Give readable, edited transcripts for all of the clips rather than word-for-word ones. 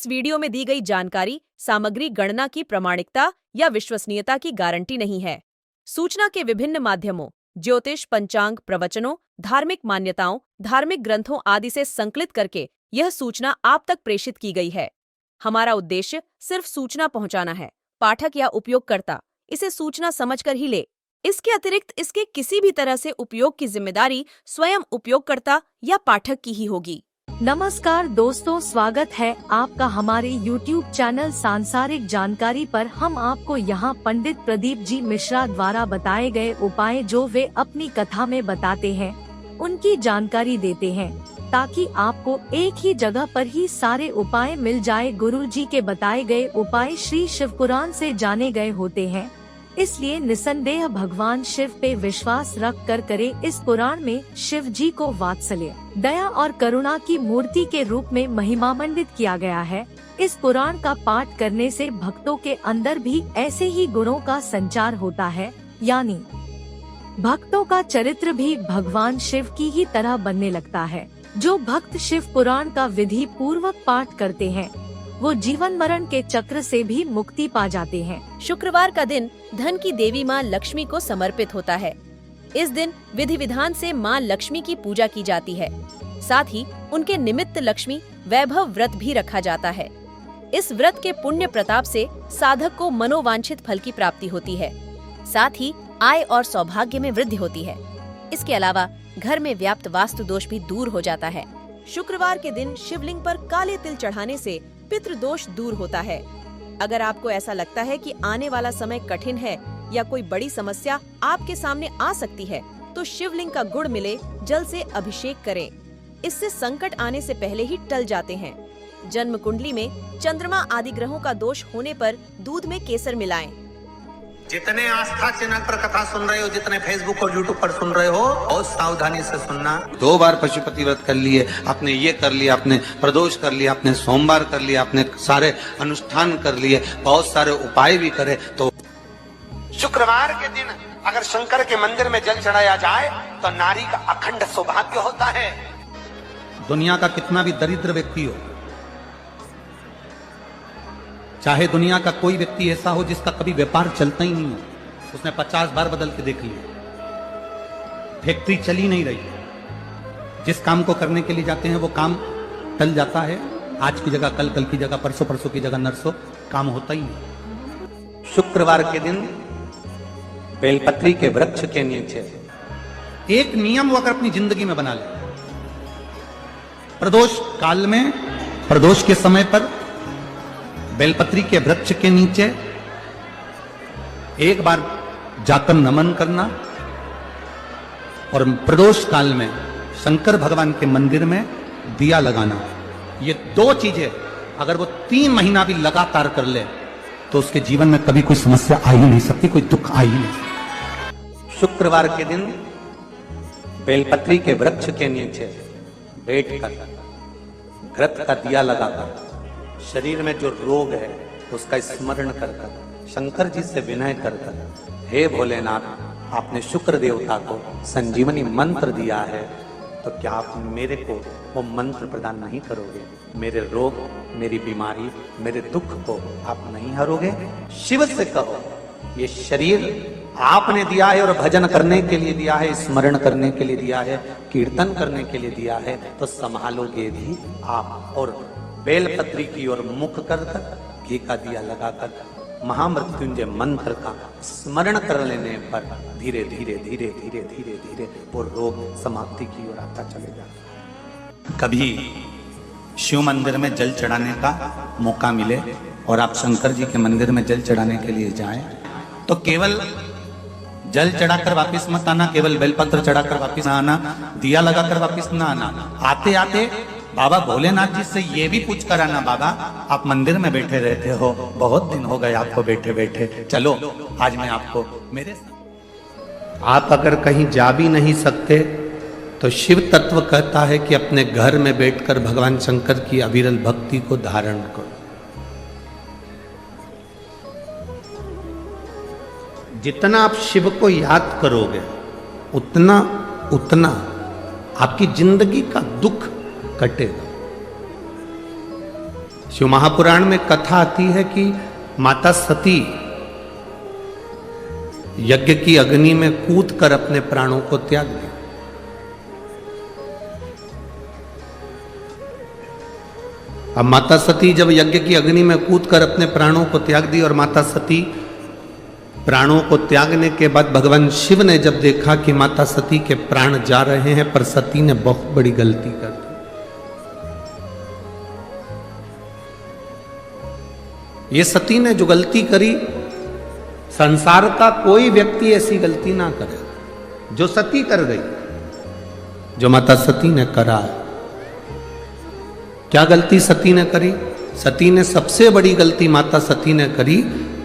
इस वीडियो में दी गई जानकारी सामग्री गणना की प्रामाणिकता या विश्वसनीयता की गारंटी नहीं है। सूचना के विभिन्न माध्यमों, ज्योतिष, पंचांग, प्रवचनों, धार्मिक मान्यताओं, धार्मिक ग्रंथों आदि से संकलित करके यह सूचना आप तक प्रेषित की गई है। हमारा उद्देश्य सिर्फ सूचना पहुंचाना है। पाठक या उपयोगकर्ता इसे सूचना समझकर ही ले। इसके अतिरिक्त इसके किसी भी तरह से उपयोग की जिम्मेदारी स्वयं उपयोगकर्ता या पाठक की ही होगी। नमस्कार दोस्तों, स्वागत है आपका हमारे YouTube चैनल सांसारिक जानकारी पर। हम आपको यहाँ पंडित प्रदीप जी मिश्रा द्वारा बताए गए उपाय जो वे अपनी कथा में बताते हैं, उनकी जानकारी देते हैं ताकि आपको एक ही जगह पर ही सारे उपाय मिल जाए। गुरु जी के बताए गए उपाय श्री शिव पुराण से जाने गए होते हैं, इसलिए निसंदेह भगवान शिव पे विश्वास रख कर करे। इस पुराण में शिव जी को वात्सल्य, दया और करुणा की मूर्ति के रूप में महिमामंडित किया गया है। इस पुराण का पाठ करने से भक्तों के अंदर भी ऐसे ही गुणों का संचार होता है, यानी भक्तों का चरित्र भी भगवान शिव की ही तरह बनने लगता है। जो भक्त शिव पुराण का विधि पूर्वक पाठ करते हैं वो जीवन मरण के चक्र से भी मुक्ति पा जाते हैं। शुक्रवार का दिन धन की देवी माँ लक्ष्मी को समर्पित होता है। इस दिन विधि विधान से माँ लक्ष्मी की पूजा की जाती है। साथ ही उनके निमित्त लक्ष्मी वैभव व्रत भी रखा जाता है। इस व्रत के पुण्य प्रताप से साधक को मनोवांछित फल की प्राप्ति होती है। साथ ही आय और सौभाग्य में वृद्धि होती है। इसके अलावा घर में व्याप्त वास्तु दोष भी दूर हो जाता है। शुक्रवार के दिन शिवलिंग पर काले तिल चढ़ाने से पितृदोष दूर होता है। अगर आपको ऐसा लगता है कि आने वाला समय कठिन है या कोई बड़ी समस्या आपके सामने आ सकती है, तो शिवलिंग का गुड़ मिले जल से अभिषेक करें। इससे संकट आने से पहले ही टल जाते हैं। जन्म कुंडली में चंद्रमा आदि ग्रहों का दोष होने पर दूध में केसर मिलाएं। जितने आस्था चैनल पर कथा सुन रहे हो, जितने फेसबुक और यूट्यूब पर सुन रहे हो, बहुत सावधानी से सुनना। 2 बार पशुपति व्रत कर लिए, आपने ये कर लिया, आपने प्रदोष कर लिया, आपने सोमवार कर लिया, आपने सारे अनुष्ठान कर लिए, बहुत सारे उपाय भी करे, तो शुक्रवार के दिन अगर शंकर के मंदिर में जल चढ़ाया जाए तो नारी का अखंड सौभाग्य होता है। दुनिया का कितना भी दरिद्र व्यक्ति हो, चाहे दुनिया का कोई व्यक्ति ऐसा हो जिसका कभी व्यापार चलता ही नहीं हो, उसने 50 बार बदल के देख लिया, फैक्ट्री चली नहीं रही, जिस काम को करने के लिए जाते हैं वो काम टल जाता है। आज की जगह कल, कल की जगह परसों, परसों की जगह नरसों, काम होता ही नहीं। शुक्रवार के दिन बेलपत्री के वृक्ष के नीचे एक नियम वो अगर अपनी जिंदगी में बना ले, प्रदोष काल में, प्रदोष के समय पर बेलपत्री के वृक्ष के नीचे एक बार जाकर नमन करना, और प्रदोष काल में शंकर भगवान के मंदिर में दिया लगाना। ये 2 चीजें अगर वो 3 महीना भी लगातार कर ले तो उसके जीवन में कभी कोई समस्या आ ही नहीं सकती, कोई दुख आ ही नहीं सकता। शुक्रवार के दिन बेलपत्री के वृक्ष के नीचे बैठकर घृत का दिया लगाकर शरीर में जो रोग है उसका स्मरण कर कर शंकर जी से विनय कर कर, हे भोलेनाथ, आपने शुक्र देवता को संजीवनी मंत्र दिया है, तो क्या आप मेरे को वो मंत्र प्रदान नहीं करोगे? मेरे रोग, मेरी बीमारी, मेरे दुख को आप नहीं हरोगे? शिव से कहो, ये शरीर आपने दिया है और भजन करने के लिए दिया है, स्मरण करने के लिए दिया है, कीर्तन करने के लिए दिया है, तो संभालोगे भी आप। और बेलपत्री की ओर मुख कर घी का दिया लगाकर महामृत्युंजय मंत्र का स्मरण कर लेने पर धीरे धीरे धीरे धीरे धीरे धीरे वो रोग समाप्ति की ओर आता चलेगा। कभी शिव मंदिर में जल चढ़ाने का मौका मिले और आप शंकर जी के मंदिर में जल चढ़ाने के लिए जाएं, तो केवल जल चढ़ाकर वापस मत आना, केवल बेलपत्र चढ़ाकर वापस ना आना, दिया लगाकर वापस ना आना। आते आते बाबा भोलेनाथ जी से ये भी पूछ कर आना, बाबा आप मंदिर में बैठे रहते हो, बहुत दिन हो गए आपको बैठे बैठे, चलो आज मैं आपको मेरे। आप अगर कहीं जा भी नहीं सकते तो शिव तत्व कहता है कि अपने घर में बैठकर भगवान शंकर की अविरल भक्ति को धारण करो। जितना आप शिव को याद करोगे उतना उतना आपकी जिंदगी का दुख कटेगा। शिव महापुराण में कथा आती है कि माता सती यज्ञ की अग्नि में कूद कर अपने प्राणों को त्याग दिया। अब माता सती जब यज्ञ की अग्नि में कूद कर अपने प्राणों को त्याग दी और माता सती प्राणों को त्यागने के बाद भगवान शिव ने जब देखा कि माता सती के प्राण जा रहे हैं, पर सती ने बहुत बड़ी गलती कर दी। ये सती ने जो गलती करी, संसार का कोई व्यक्ति ऐसी गलती ना करे जो सती कर गई, जो माता सती ने करा। क्या गलती सती ने करी? सती ने सबसे बड़ी गलती माता सती ने करी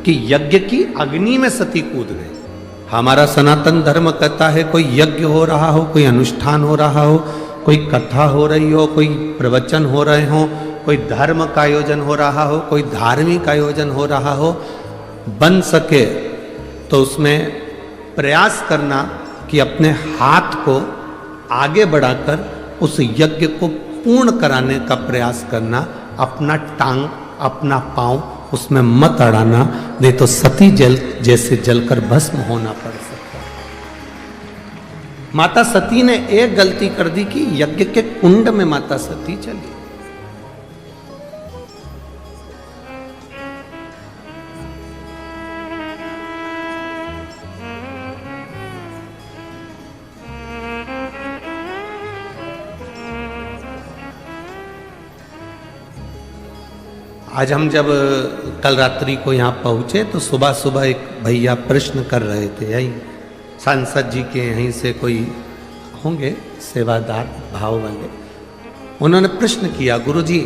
कि यज्ञ की अग्नि में सती कूद गई। हमारा सनातन धर्म कहता है कोई यज्ञ हो रहा हो, कोई अनुष्ठान हो रहा हो, कोई कथा हो रही हो, कोई प्रवचन हो रहे हो, कोई धर्म का आयोजन हो रहा हो, कोई धार्मिक आयोजन हो रहा हो, बन सके तो उसमें प्रयास करना कि अपने हाथ को आगे बढ़ाकर उस यज्ञ को पूर्ण कराने का प्रयास करना, अपना टांग अपना पांव उसमें मत अड़ाना, नहीं तो सती जल जैसे जलकर भस्म होना पड़ सकता है। माता सती ने एक गलती कर दी कि यज्ञ के कुंड में माता सती चली। आज हम जब कल रात्रि को यहाँ पहुँचे तो सुबह सुबह एक भैया प्रश्न कर रहे थे, यही सांसद जी के यहीं से कोई होंगे सेवादार भाव वाले, उन्होंने प्रश्न किया, गुरुजी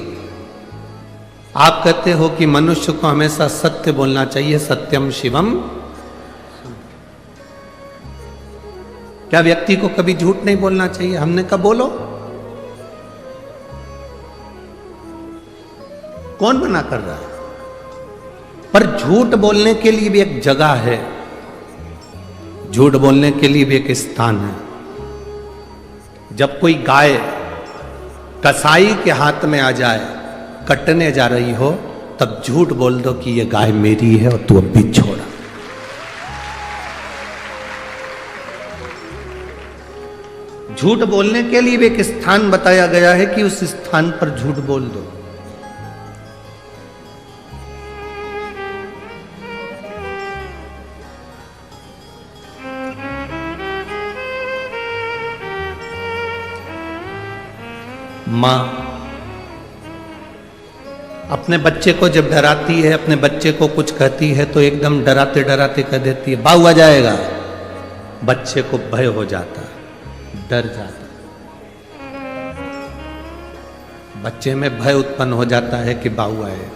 आप कहते हो कि मनुष्य को हमेशा सत्य बोलना चाहिए, सत्यम शिवम, क्या व्यक्ति को कभी झूठ नहीं बोलना चाहिए? हमने कहा बोलो। कौन मना कर रहा है? पर झूठ बोलने के लिए भी एक जगह है, झूठ बोलने के लिए भी एक स्थान है। जब कोई गाय कसाई के हाथ में आ जाए, कटने जा रही हो, तब झूठ बोल दो कि ये गाय मेरी है और तू अब भी छोड़ा। झूठ बोलने के लिए भी एक स्थान बताया गया है कि उस स्थान पर झूठ बोल दो। माँ अपने बच्चे को जब डराती है, अपने बच्चे को कुछ कहती है तो एकदम डराते डराते कह देती है बाऊ आ जाएगा। बच्चे को भय हो जाता है, डर जाता है, बच्चे में भय उत्पन्न हो जाता है कि बाऊ आएगा।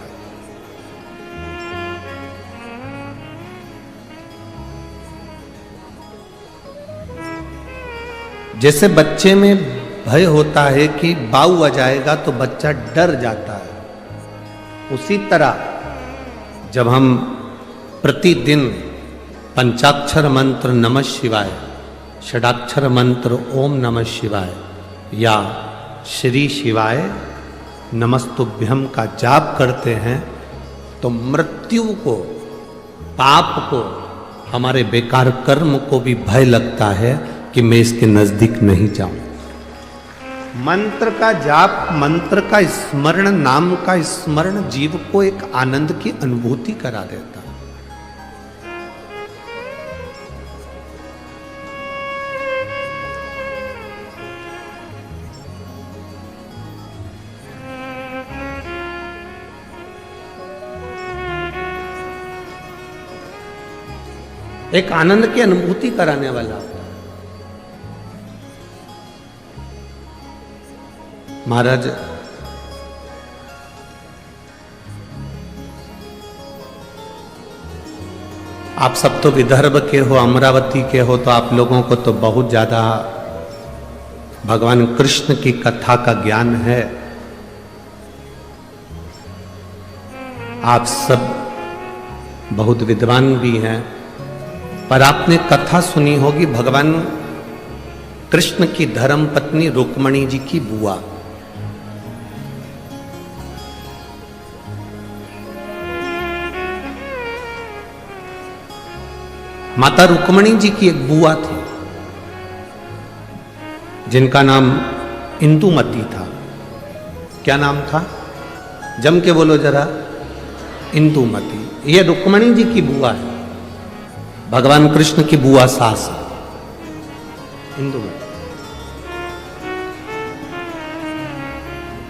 जैसे बच्चे में भय होता है कि बाऊ आ जाएगा तो बच्चा डर जाता है, उसी तरह जब हम प्रतिदिन पंचाक्षर मंत्र नमः शिवाय, षडाक्षर मंत्र ओम नमः शिवाय या श्री शिवाय नमस्तुभ्यम का जाप करते हैं तो मृत्यु को, पाप को, हमारे बेकार कर्म को भी भय लगता है कि मैं इसके नजदीक नहीं जाऊं। मंत्र का जाप, मंत्र का स्मरण, नाम का स्मरण जीव को एक आनंद की अनुभूति करा देता है। एक आनंद की अनुभूति कराने वाला होता है। महाराज आप सब तो विदर्भ के हो, अमरावती के हो, तो आप लोगों को तो बहुत ज्यादा भगवान कृष्ण की कथा का ज्ञान है। आप सब बहुत विद्वान भी हैं, पर आपने कथा सुनी होगी भगवान कृष्ण की धर्म पत्नी रुक्मणी जी की बुआ। माता रुक्मणी जी की एक बुआ थी जिनका नाम इंदुमती था। क्या नाम था? जम के बोलो जरा। इंदुमती। ये रुक्मणी जी की बुआ है, भगवान कृष्ण की बुआ सास है इंदुमती।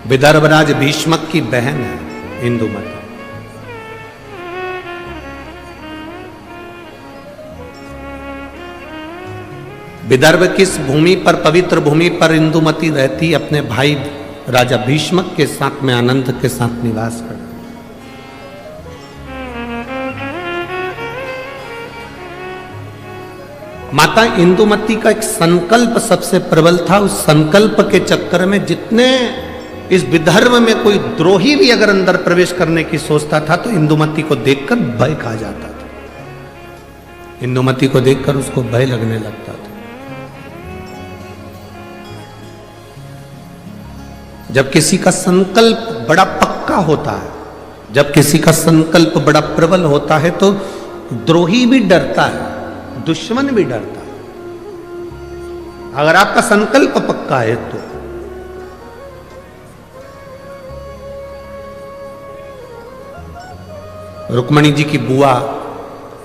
विदर्भराज भीष्मक की बहन है इंदुमती। विदर्भ किस भूमि पर, पवित्र भूमि पर इंदुमती रहती? अपने भाई राजा भीष्मक के साथ में आनंद के साथ निवास करती। माता इंदुमती का एक संकल्प सबसे प्रबल था। उस संकल्प के चक्कर में जितने इस विदर्भ में कोई द्रोही भी अगर अंदर प्रवेश करने की सोचता था तो इंदुमती को देखकर भय खा जाता था। इंदुमती को देखकर उसको भय लगने लगता था। जब किसी का संकल्प बड़ा पक्का होता है, जब किसी का संकल्प बड़ा प्रबल होता है तो द्रोही भी डरता है, दुश्मन भी डरता है। अगर आपका संकल्प पक्का है तो रुक्मणी जी की बुआ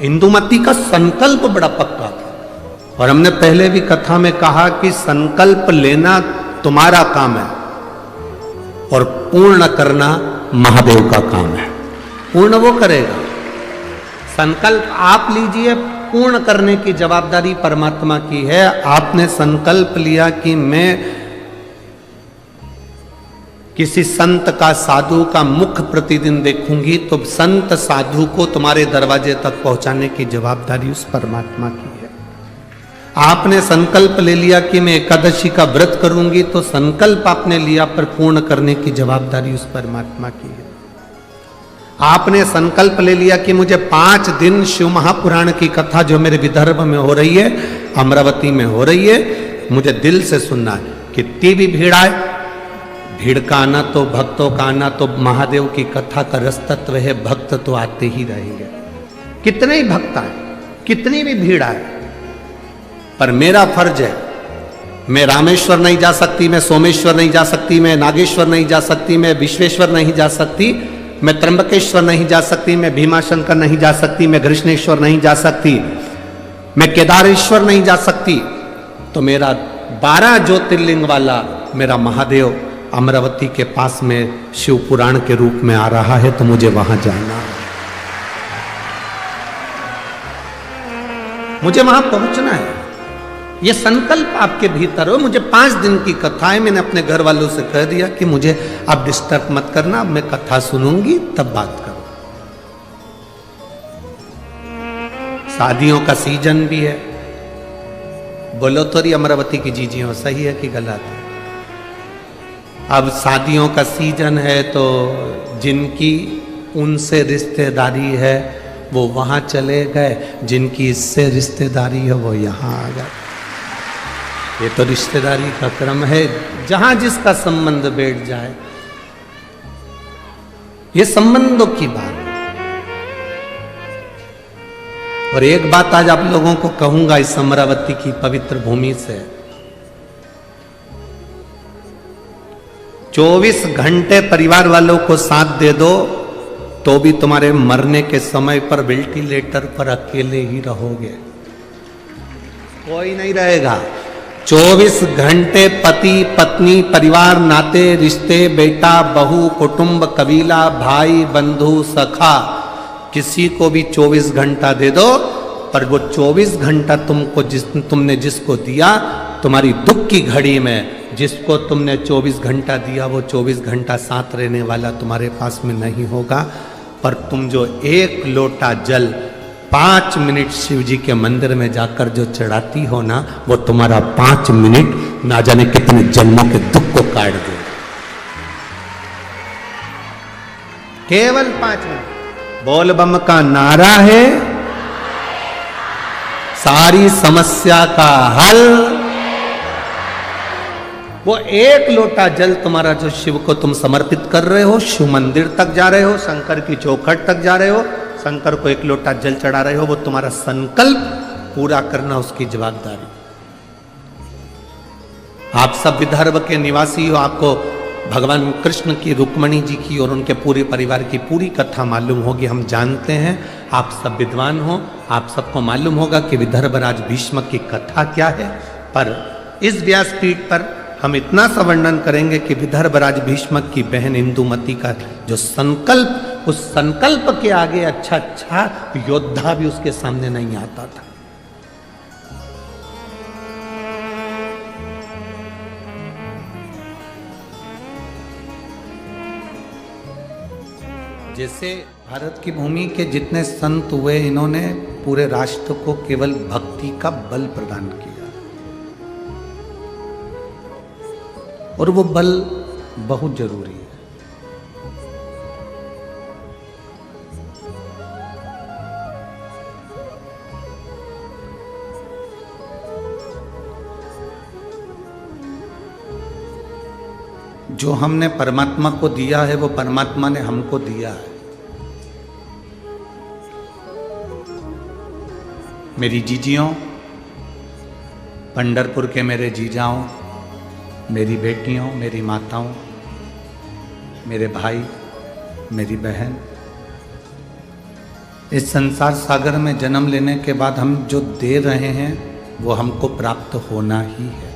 इंदुमती का संकल्प बड़ा पक्का था। और हमने पहले भी कथा में कहा कि संकल्प लेना तुम्हारा काम है और पूर्ण करना महादेव का काम है। पूर्ण वो करेगा। संकल्प आप लीजिए, पूर्ण करने की जवाबदारी परमात्मा की है। आपने संकल्प लिया कि मैं किसी संत का, साधु का मुख प्रतिदिन देखूंगी, तो संत साधु को तुम्हारे दरवाजे तक पहुंचाने की जवाबदारी उस परमात्मा की है। आपने संकल्प ले लिया कि मैं एकादशी का व्रत करूंगी, तो संकल्प आपने लिया पर पूर्ण करने की जवाबदारी उस परमात्मा की है। आपने संकल्प ले लिया कि मुझे 5 दिन शिव महापुराण की कथा जो मेरे विदर्भ में हो रही है, अमरावती में हो रही है, मुझे दिल से सुनना है। कितनी भी भीड़ आए, भीड़ का आना तो, भक्तों का आना तो, महादेव की कथा का रस तत्व है, भक्त तो आते ही रहेंगे। कितने ही भक्त आए, कितनी भी भीड़ आए, पर मेरा फर्ज है, मैं रामेश्वर नहीं जा सकती, मैं सोमेश्वर नहीं जा सकती, मैं नागेश्वर नहीं जा सकती, मैं विश्वेश्वर नहीं जा सकती, मैं त्र्यंबकेश्वर नहीं जा सकती, मैं भीमाशंकर नहीं जा सकती, मैं कृष्णेश्वर नहीं जा सकती, मैं केदारेश्वर नहीं जा सकती, तो मेरा 12 ज्योतिर्लिंग वाला मेरा महादेव अमरावती के पास में शिव पुराण के रूप में आ रहा है, तो मुझे वहां जाना है, मुझे वहां पहुंचना है। यह संकल्प आपके भीतर हो। मुझे 5 दिन की कथा है, मैंने अपने घर वालों से कह दिया कि मुझे आप डिस्टर्ब मत करना, मैं कथा सुनूंगी तब बात करो। शादियों का सीजन भी है। बोलो तो रही अमरावती की जीजियों, सही है कि गलत है? अब शादियों का सीजन है तो जिनकी उनसे रिश्तेदारी है वो वहां चले गए, जिनकी इससे रिश्तेदारी है वो यहां आ गए। ये तो रिश्तेदारी का क्रम है, जहां जिसका संबंध बैठ जाए, ये संबंधों की बात है। और एक बात आज आप लोगों को कहूंगा इस अमरावती की पवित्र भूमि से, 24 घंटे परिवार वालों को साथ दे दो तो भी तुम्हारे मरने के समय पर वेंटिलेटर पर अकेले ही रहोगे, कोई नहीं रहेगा। 24 घंटे पति पत्नी, परिवार, नाते रिश्ते, बेटा बहू, कुटुंब, कबीला, भाई बंधु, सखा, किसी को भी 24 घंटा दे दो, पर वो 24 घंटा तुमने जिसको दिया, तुम्हारी दुख की घड़ी में जिसको तुमने 24 घंटा दिया, वो 24 घंटा साथ रहने वाला तुम्हारे पास में नहीं होगा। पर तुम जो 1 लोटा जल 5 मिनट शिव जी के मंदिर में जाकर जो चढ़ाती हो ना, वो तुम्हारा 5 मिनट ना जाने कितने जन्मों के दुख को काट दे। केवल 5 मिनट बोल बम का नारा है, सारी समस्या का हल। वो 1 लोटा जल तुम्हारा जो शिव को तुम समर्पित कर रहे हो, शिव मंदिर तक जा रहे हो, शंकर की चौखट तक जा रहे हो, शंकर को 1 लोटा जल चढ़ा रहे हो, वो तुम्हारा संकल्प पूरा करना उसकी जवाबदारी। आप सब विदर्भ के निवासी हो, आपको भगवान कृष्ण की, रुक्मणी जी की और उनके पूरे परिवार की पूरी कथा मालूम होगी। हम जानते हैं, आप सब विद्वान हो, आप सबको मालूम होगा कि विदर्भराज भीष्म की कथा क्या है। पर इस व्यासपीठ पर हम इतना सा वर्णन करेंगे कि विदर्भराज भीष्म की बहन इंदुमती का जो संकल्प, उस संकल्प के आगे अच्छा योद्धा भी उसके सामने नहीं आता था। जैसे भारत की भूमि के जितने संत हुए, इन्होंने पूरे राष्ट्र को केवल भक्ति का बल प्रदान किया, और वो बल बहुत जरूरी है। जो हमने परमात्मा को दिया है वो परमात्मा ने हमको दिया है। मेरी जीजियों, पंढरपुर के मेरे जीजाओं, मेरी बेटियों, मेरी माताओं, मेरे भाई, मेरी बहन, इस संसार सागर में जन्म लेने के बाद हम जो दे रहे हैं वो हमको प्राप्त होना ही है।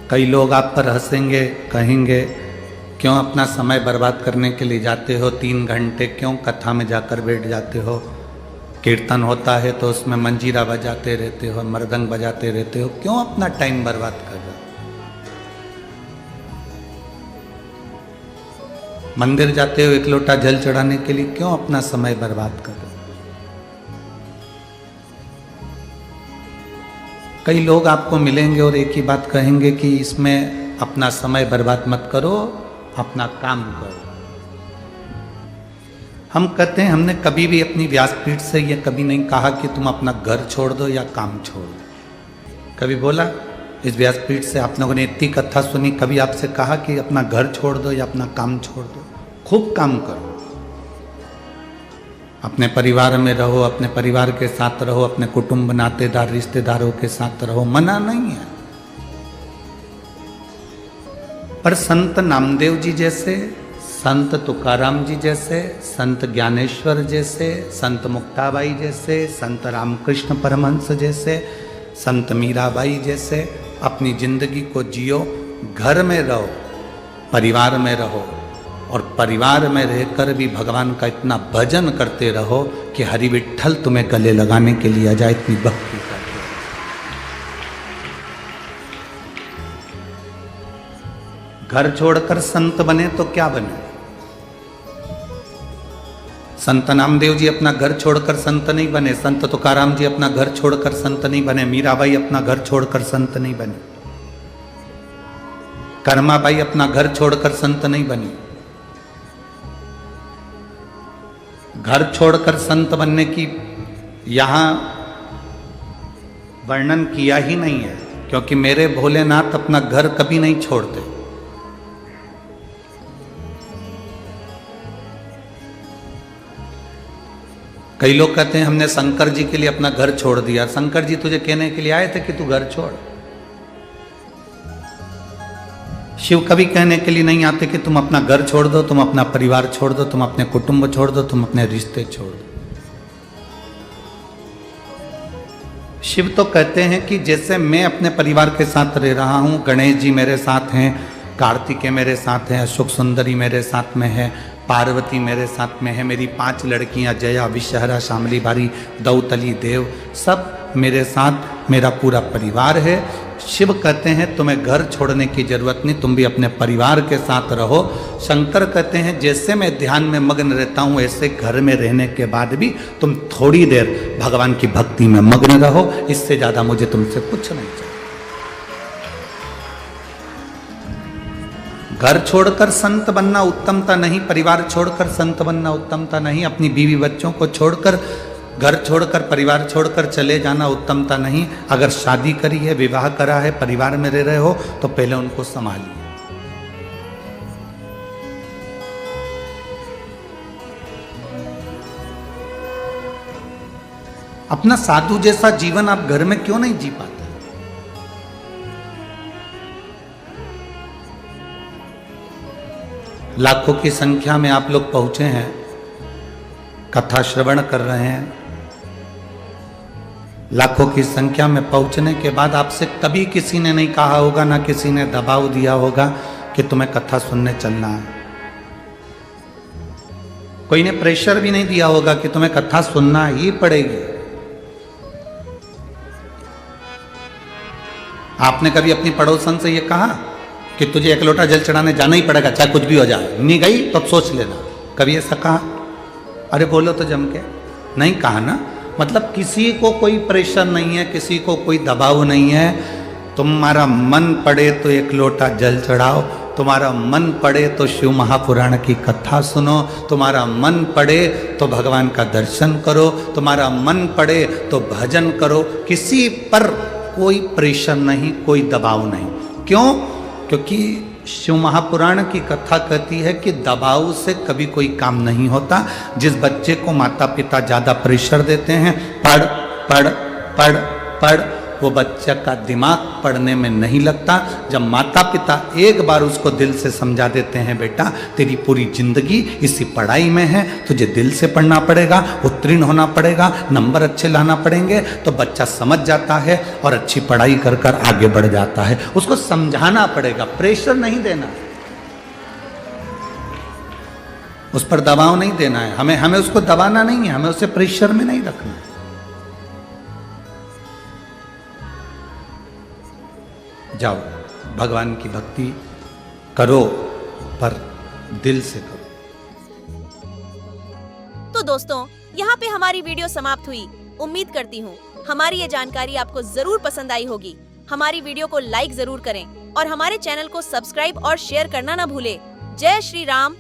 कई लोग आप पर हंसेंगे, कहेंगे क्यों अपना समय बर्बाद करने के लिए जाते हो, 3 घंटे क्यों कथा में जाकर बैठ जाते हो, कीर्तन होता है तो उसमें मंजीरा बजाते रहते हो, मृदंग बजाते रहते हो, क्यों अपना टाइम बर्बाद कर रहे हो। मंदिर जाते हो एक लोटा जल चढ़ाने के लिए, क्यों अपना समय बर्बाद कर रहे हो। कई लोग आपको मिलेंगे और एक ही बात कहेंगे कि इसमें अपना समय बर्बाद मत करो, अपना काम करो। हम कहते हैं, हमने कभी भी अपनी व्यासपीठ से ये कभी नहीं कहा कि तुम अपना घर छोड़ दो या काम छोड़ दो। कभी बोला इस व्यासपीठ से आप लोगों ने इतनी कथा सुनी, कभी आपसे कहा कि अपना घर छोड़ दो या अपना काम छोड़ दो। खूब काम करो, अपने परिवार में रहो, अपने परिवार के साथ रहो, अपने कुटुंब नातेदार रिश्तेदारों के साथ रहो, मना नहीं है। पर संत नामदेव जी जैसे, संत तुकाराम जी जैसे, संत ज्ञानेश्वर जैसे, संत मुक्ताबाई जैसे, संत रामकृष्ण परमहंस जैसे, संत मीराबाई जैसे अपनी जिंदगी को जियो। घर में रहो, परिवार में रहो, और परिवार में रहकर भी भगवान का इतना भजन करते रहो कि हरि विठ्ठल तुम्हें गले लगाने के लिए आ जाए, इतनी भक्ति करते। घर छोड़कर संत बने तो क्या बने। संत नामदेव जी अपना घर छोड़कर संत नहीं बने, संत तुकाराम जी अपना घर छोड़कर संत नहीं बने, मीराबाई अपना घर छोड़कर संत नहीं बने, कर्माबाई अपना घर छोड़कर संत नहीं बनी। घर छोड़कर संत बनने की यहां वर्णन किया ही नहीं है, क्योंकि मेरे भोलेनाथ अपना घर कभी नहीं छोड़ते। कई लोग कहते हैं हमने शंकर जी के लिए अपना घर छोड़ दिया। शंकर जी तुझे कहने के लिए आए थे कि तू घर छोड़। शिव कभी कहने के लिए नहीं आते कि तुम अपना घर छोड़ दो, तुम अपना परिवार छोड़ दो, तुम अपने कुटुंब छोड़ दो, तुम अपने रिश्ते छोड़ दो। शिव तो कहते हैं कि जैसे मैं अपने परिवार के साथ रह रहा हूं, गणेश जी मेरे साथ हैं, कार्तिकेय मेरे साथ हैं, अशोक सुंदरी मेरे साथ में है, पार्वती मेरे साथ में है, मेरी 5 लड़कियां जया, विषहरा, शामली बारी, दौतली, देव, सब मेरे साथ मेरा पूरा परिवार है। शिव कहते हैं तुम्हें घर छोड़ने की जरूरत नहीं, तुम भी अपने परिवार के साथ रहो। शंकर कहते हैं जैसे मैं ध्यान में मग्न रहता हूं, ऐसे घर में रहने के बाद भी तुम थोड़ी देर भगवान की भक्ति में मग्न रहो, इससे ज्यादा मुझे तुमसे कुछ नहीं चाहिए। घर छोड़कर संत बनना उत्तमता नहीं, परिवार छोड़कर संत बनना उत्तमता नहीं, अपनी बीवी बच्चों को छोड़कर, घर छोड़कर, परिवार छोड़कर चले जाना उत्तमता नहीं। अगर शादी करी है, विवाह करा है, परिवार में रह रहे हो तो पहले उनको संभालिए। अपना साधु जैसा जीवन आप घर में क्यों नहीं जी पाते? लाखों की संख्या में आप लोग पहुंचे हैं, कथा श्रवण कर रहे हैं। लाखों की संख्या में पहुंचने के बाद आपसे कभी किसी ने नहीं कहा होगा, ना किसी ने दबाव दिया होगा कि तुम्हें कथा सुनने चलना है। कोई ने प्रेशर भी नहीं दिया होगा कि तुम्हें कथा सुनना ही पड़ेगी। आपने कभी अपनी पड़ोसन से यह कहा कि तुझे एक लोटा जल चढ़ाने जाना ही पड़ेगा, चाहे कुछ भी हो जाए? नहीं गई तो सोच लेना। कभी ऐसा कहा? अरे बोलो तो जम के। नहीं कहा ना। मतलब किसी को कोई प्रेशर नहीं है, किसी को कोई दबाव नहीं है। तुम्हारा मन पड़े तो एक लोटा जल चढ़ाओ, तुम्हारा मन पड़े तो शिव महापुराण की कथा सुनो, तुम्हारा मन पड़े तो भगवान का दर्शन करो, तुम्हारा मन पड़े तो भजन करो। किसी पर कोई प्रेशर नहीं, कोई दबाव नहीं। क्यों? क्योंकि शिव महापुराण की कथा कहती है कि दबाव से कभी कोई काम नहीं होता। जिस बच्चे को माता पिता ज्यादा प्रेशर देते हैं, पढ़ पढ़ पढ़ पढ़, वो बच्चा का दिमाग पढ़ने में नहीं लगता। जब माता पिता एक बार उसको दिल से समझा देते हैं, बेटा तेरी पूरी जिंदगी इसी पढ़ाई में है, तुझे दिल से पढ़ना पड़ेगा, उत्तीर्ण होना पड़ेगा, नंबर अच्छे लाना पड़ेंगे, तो बच्चा समझ जाता है और अच्छी पढ़ाई कर कर आगे बढ़ जाता है। उसको समझाना पड़ेगा, प्रेशर नहीं देना, उस पर दबाव नहीं देना है। हमें उसको दबाना नहीं है, हमें उसे प्रेशर में नहीं रखना है। जाओ भगवान की भक्ति करो, पर दिल से करो। तो दोस्तों, यहाँ पे हमारी वीडियो समाप्त हुई। उम्मीद करती हूँ हमारी ये जानकारी आपको जरूर पसंद आई होगी। हमारी वीडियो को लाइक जरूर करें और हमारे चैनल को सब्सक्राइब और शेयर करना ना भूलें। जय श्री राम,